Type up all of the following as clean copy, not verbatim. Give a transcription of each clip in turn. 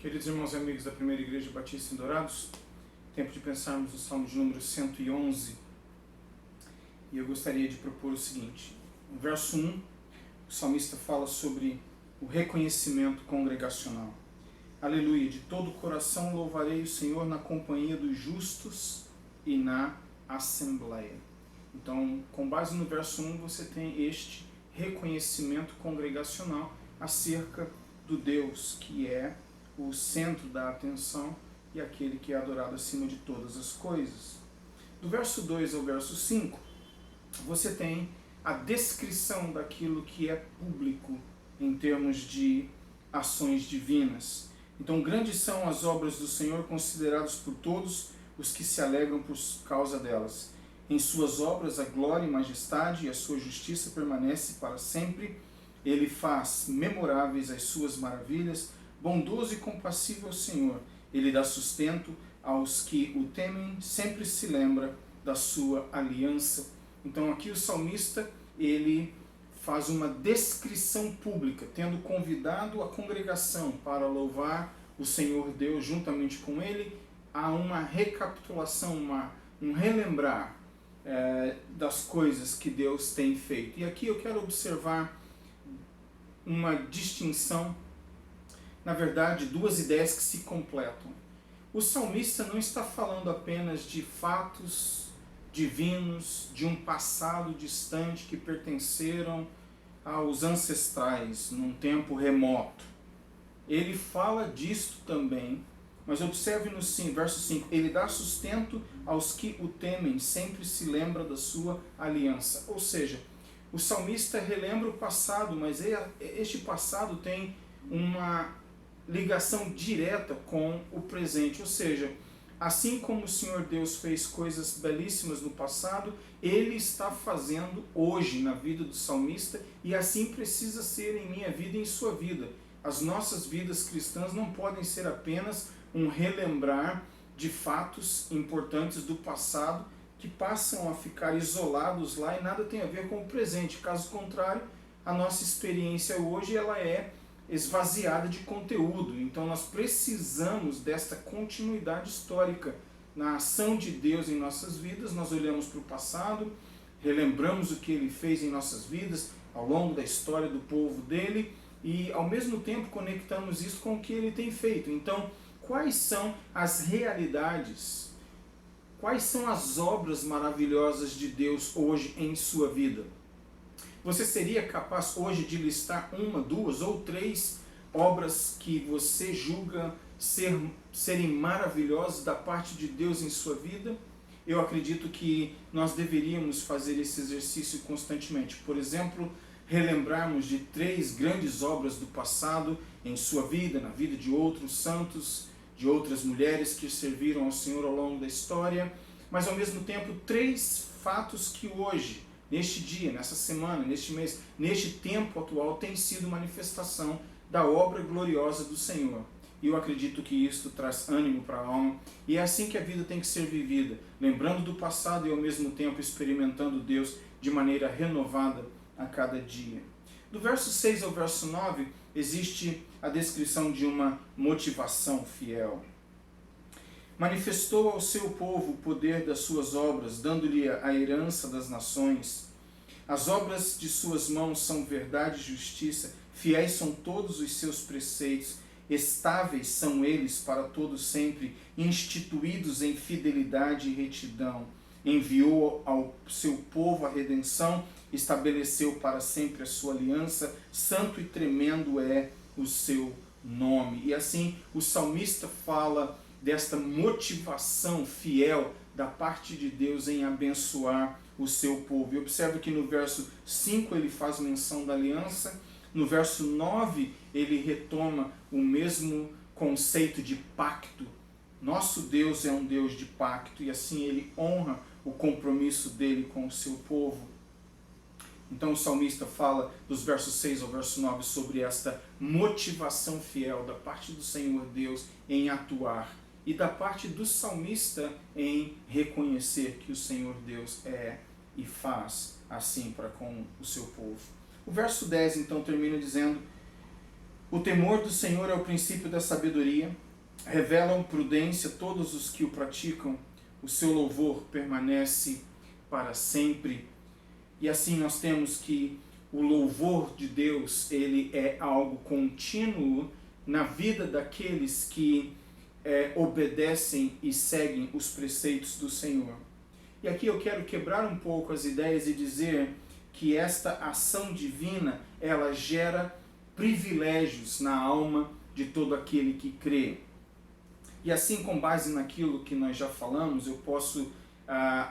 Queridos irmãos e amigos da Primeira Igreja Batista em Dourados, tempo de pensarmos no Salmo de número 111. E eu gostaria de propor o seguinte. No verso 1, o salmista fala sobre o reconhecimento congregacional. Aleluia, de todo o coração louvarei o Senhor na companhia dos justos e na assembleia. Então, com base no verso 1, você tem este reconhecimento congregacional acerca do Deus que é o centro da atenção e aquele que é adorado acima de todas as coisas. Do verso 2 ao verso 5, você tem a descrição daquilo que é público em termos de ações divinas. Então, grandes são as obras do Senhor, consideradas por todos os que se alegram por causa delas. Em suas obras a glória e majestade, e a sua justiça permanece para sempre. Ele faz memoráveis as suas maravilhas. Bondoso e compassivo é o Senhor. Ele dá sustento aos que o temem, sempre se lembra da sua aliança. Então aqui o salmista, ele faz uma descrição pública, tendo convidado a congregação para louvar o Senhor Deus juntamente com ele. Há uma recapitulação, um relembrar das coisas que Deus tem feito. E aqui eu quero observar uma distinção, na verdade, duas ideias que se completam. O salmista não está falando apenas de fatos divinos, de um passado distante que pertenceram aos ancestrais, num tempo remoto. Ele fala disto também, mas observe no verso 5, ele dá sustento aos que o temem, sempre se lembra da sua aliança. Ou seja, o salmista relembra o passado, mas este passado tem uma ligação direta com o presente. Ou seja, assim como o Senhor Deus fez coisas belíssimas no passado, Ele está fazendo hoje na vida do salmista, e assim precisa ser em minha vida e em sua vida. As nossas vidas cristãs não podem ser apenas um relembrar de fatos importantes do passado que passam a ficar isolados lá e nada tem a ver com o presente. Caso contrário, a nossa experiência hoje ela é esvaziada de conteúdo. Então nós precisamos desta continuidade histórica na ação de Deus em nossas vidas. Nós olhamos para o passado, relembramos o que Ele fez em nossas vidas ao longo da história do povo dele e ao mesmo tempo conectamos isso com o que Ele tem feito. Então, quais são as realidades, quais são as obras maravilhosas de Deus hoje em sua vida? Você seria capaz hoje de listar uma, duas ou três obras que você julga serem maravilhosas da parte de Deus em sua vida? Eu acredito que nós deveríamos fazer esse exercício constantemente. Por exemplo, relembrarmos de três grandes obras do passado em sua vida, na vida de outros santos, de outras mulheres que serviram ao Senhor ao longo da história, mas ao mesmo tempo três fatos que hoje, neste dia, nessa semana, neste mês, neste tempo atual, tem sido manifestação da obra gloriosa do Senhor. E eu acredito que isso traz ânimo para a alma, e é assim que a vida tem que ser vivida, lembrando do passado e ao mesmo tempo experimentando Deus de maneira renovada a cada dia. Do verso 6 ao verso 9, existe a descrição de uma motivação fiel. Manifestou ao seu povo o poder das suas obras, dando-lhe a herança das nações. As obras de suas mãos são verdade e justiça, fiéis são todos os seus preceitos, estáveis são eles para todo sempre, instituídos em fidelidade e retidão. Enviou ao seu povo a redenção, estabeleceu para sempre a sua aliança, santo e tremendo é o seu nome. E assim o salmista fala desta motivação fiel da parte de Deus em abençoar o seu povo. E observe que no verso 5 ele faz menção da aliança, no verso 9 ele retoma o mesmo conceito de pacto. Nosso Deus é um Deus de pacto e assim ele honra o compromisso dele com o seu povo. Então o salmista fala dos versos 6 ao verso 9 sobre esta motivação fiel da parte do Senhor Deus em atuar e da parte do salmista em reconhecer que o Senhor Deus é e faz assim para com o seu povo. O verso 10 então termina dizendo: O temor do Senhor é o princípio da sabedoria, revelam prudência todos os que o praticam, o seu louvor permanece para sempre. E assim nós temos que o louvor de Deus, ele é algo contínuo na vida daqueles que obedecem e seguem os preceitos do Senhor. E aqui eu quero quebrar um pouco as ideias e dizer que esta ação divina, ela gera privilégios na alma de todo aquele que crê. E assim, com base naquilo que nós já falamos, eu posso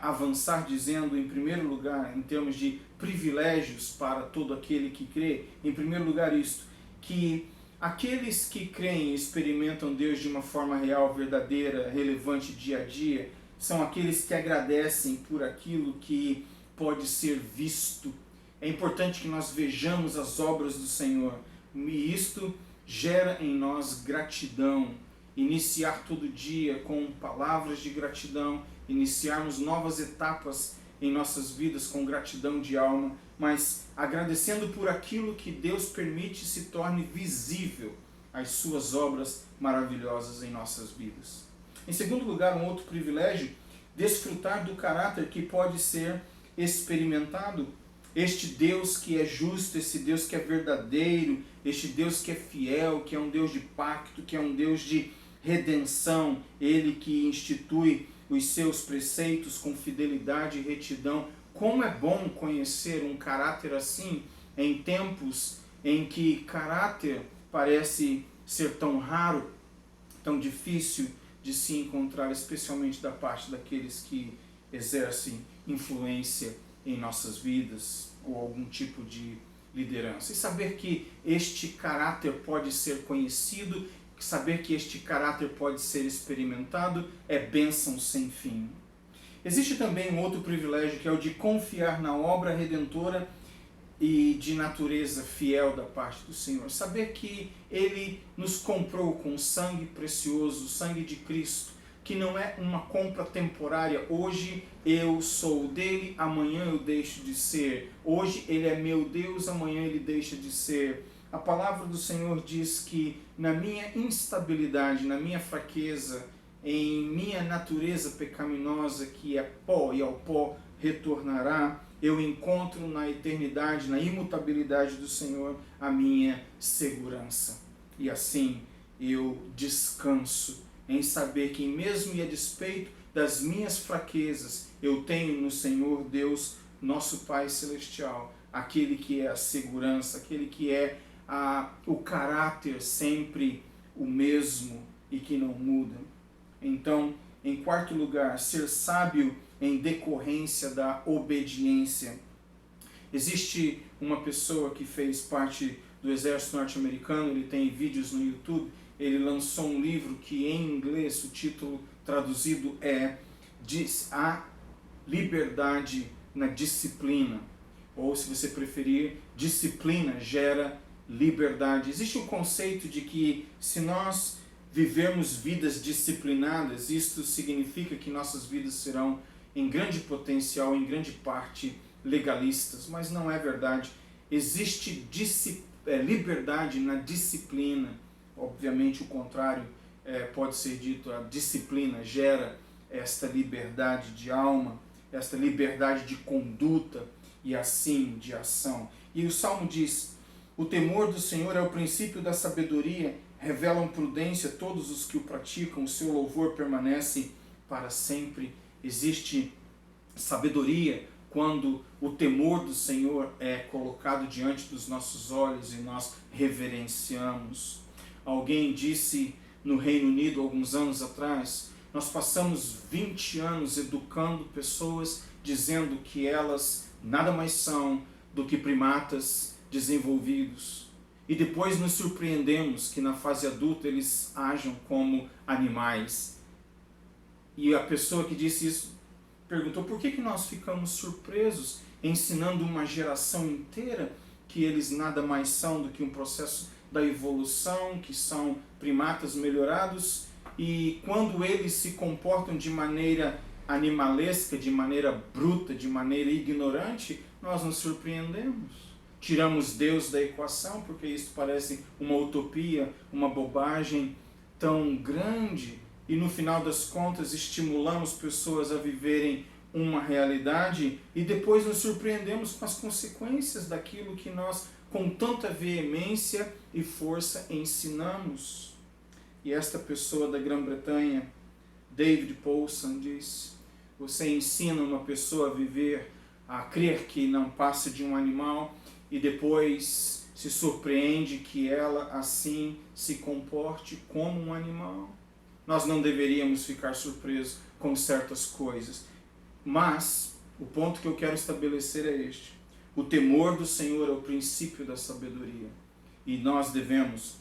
avançar dizendo, em primeiro lugar, em termos de privilégios para todo aquele que crê, em primeiro lugar isto, que aqueles que creem e experimentam Deus de uma forma real, verdadeira, relevante dia a dia, são aqueles que agradecem por aquilo que pode ser visto. É importante que nós vejamos as obras do Senhor, e isto gera em nós gratidão. Iniciar todo dia com palavras de gratidão, iniciarmos novas etapas em nossas vidas com gratidão de alma, mas agradecendo por aquilo que Deus permite se torne visível, as suas obras maravilhosas em nossas vidas. Em segundo lugar, um outro privilégio, desfrutar do caráter que pode ser experimentado. Este Deus que é justo, esse Deus que é verdadeiro, este Deus que é fiel, que é um Deus de pacto, que é um Deus de redenção, Ele que institui os seus preceitos com fidelidade e retidão. Como é bom conhecer um caráter assim em tempos em que caráter parece ser tão raro, tão difícil de se encontrar, especialmente da parte daqueles que exercem influência em nossas vidas ou algum tipo de liderança. E saber que este caráter pode ser conhecido, saber que este caráter pode ser experimentado é bênção sem fim. Existe também um outro privilégio que é o de confiar na obra redentora e de natureza fiel da parte do Senhor. Saber que Ele nos comprou com sangue precioso, o sangue de Cristo, que não é uma compra temporária. Hoje eu sou dele, amanhã eu deixo de ser. Hoje ele é meu Deus, amanhã ele deixa de ser. A palavra do Senhor diz que na minha instabilidade, na minha fraqueza, em minha natureza pecaminosa, que é pó e ao pó retornará, eu encontro na eternidade, na imutabilidade do Senhor, a minha segurança. E assim eu descanso em saber que mesmo e a despeito das minhas fraquezas, eu tenho no Senhor Deus, nosso Pai Celestial, aquele que é a segurança, aquele que é o caráter sempre o mesmo e que não muda. Então, em quarto lugar, ser sábio em decorrência da obediência. Existe uma pessoa que fez parte do exército norte-americano, ele tem vídeos no YouTube, ele lançou um livro que em inglês o título traduzido é A Liberdade na Disciplina, ou se você preferir, disciplina gera liberdade. Existe o conceito de que se nós vivermos vidas disciplinadas, isto significa que nossas vidas serão em grande potencial, em grande parte legalistas, mas não é verdade. Existe liberdade na disciplina. Obviamente o contrário pode ser dito, a disciplina gera esta liberdade de alma, esta liberdade de conduta e assim de ação. E o Salmo diz, o temor do Senhor é o princípio da sabedoria, revelam prudência todos os que o praticam, o seu louvor permanece para sempre. Existe sabedoria quando o temor do Senhor é colocado diante dos nossos olhos e nós reverenciamos. Alguém disse no Reino Unido, alguns anos atrás, nós passamos 20 anos educando pessoas, dizendo que elas nada mais são do que primatas desenvolvidos. E depois nos surpreendemos que na fase adulta eles ajam como animais. E a pessoa que disse isso perguntou por que nós ficamos surpresos ensinando uma geração inteira que eles nada mais são do que um processo da evolução, que são primatas melhorados, e quando eles se comportam de maneira animalesca, de maneira bruta, de maneira ignorante, nós nos surpreendemos. tiramos Deus da equação, porque isso parece uma utopia, uma bobagem tão grande, e no final das contas estimulamos pessoas a viverem uma realidade e depois nos surpreendemos com as consequências daquilo que nós, com tanta veemência e força, ensinamos. E esta pessoa da Grã-Bretanha, David Paulson, diz: você ensina uma pessoa a viver, a crer que não passa de um animal, e depois se surpreende que ela assim se comporte como um animal. Nós não deveríamos ficar surpresos com certas coisas. Mas o ponto que eu quero estabelecer é este: o temor do Senhor é o princípio da sabedoria, e nós devemos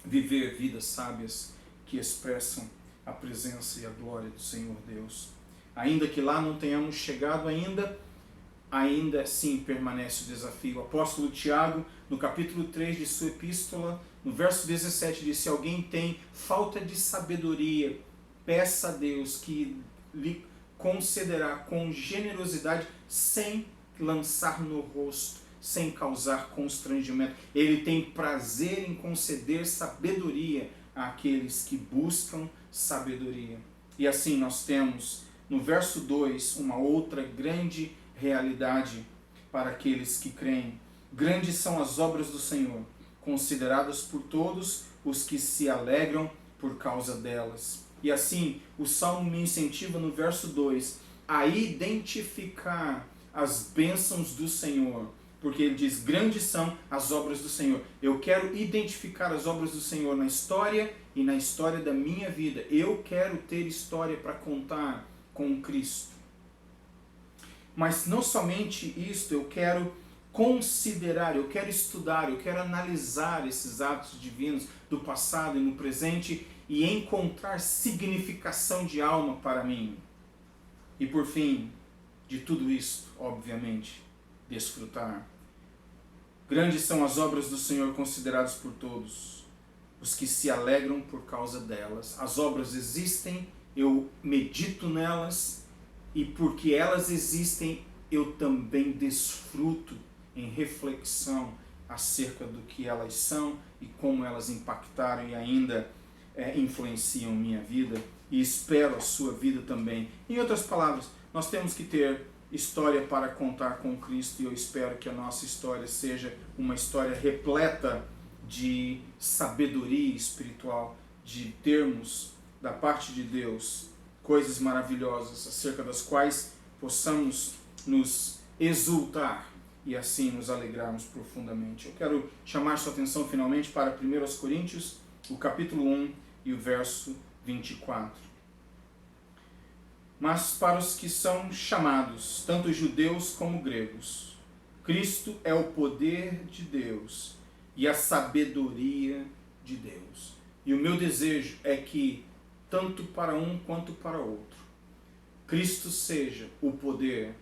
viver vidas sábias que expressam a presença e a glória do Senhor Deus. Ainda que lá não tenhamos chegado ainda assim permanece o desafio. O apóstolo Tiago, no capítulo 3 de sua epístola, no verso 17, diz: se alguém tem falta de sabedoria, peça a Deus, que lhe concederá com generosidade, sem lançar no rosto, sem causar constrangimento. Ele tem prazer em conceder sabedoria àqueles que buscam sabedoria. E assim nós temos no verso 2 uma outra grande realidade para aqueles que creem. Grandes são as obras do Senhor, consideradas por todos os que se alegram por causa delas. E assim, o Salmo me incentiva no verso 2 a identificar as bênçãos do Senhor, porque ele diz: grandes são as obras do Senhor. Eu quero identificar as obras do Senhor na história e na história da minha vida. Eu quero ter história para contar com Cristo. Mas não somente isto, eu quero considerar, eu quero estudar, eu quero analisar esses atos divinos do passado e no presente e encontrar significação de alma para mim. E por fim, de tudo isso, obviamente, desfrutar. Grandes são as obras do Senhor consideradas por todos, os que se alegram por causa delas. As obras existem, eu medito nelas, e porque elas existem, eu também desfruto em reflexão acerca do que elas são e como elas impactaram e ainda influenciam minha vida, e espero a sua vida também. Em outras palavras, nós temos que ter história para contar com Cristo, e eu espero que a nossa história seja uma história repleta de sabedoria espiritual, de termos da parte de Deus coisas maravilhosas acerca das quais possamos nos exultar e assim nos alegrarmos profundamente. Eu quero chamar sua atenção finalmente para 1 Coríntios, o capítulo 1 e o verso 24. Mas para os que são chamados, tanto judeus como gregos, Cristo é o poder de Deus e a sabedoria de Deus. E o meu desejo é que, tanto para um quanto para outro, Cristo seja o poder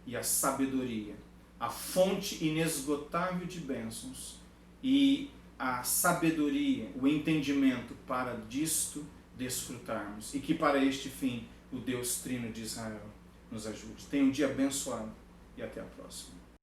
e a sabedoria, a fonte inesgotável de bênçãos e a sabedoria, o entendimento para disto desfrutarmos. E que para este fim o Deus Trino de Israel nos ajude. Tenha um dia abençoado e até a próxima.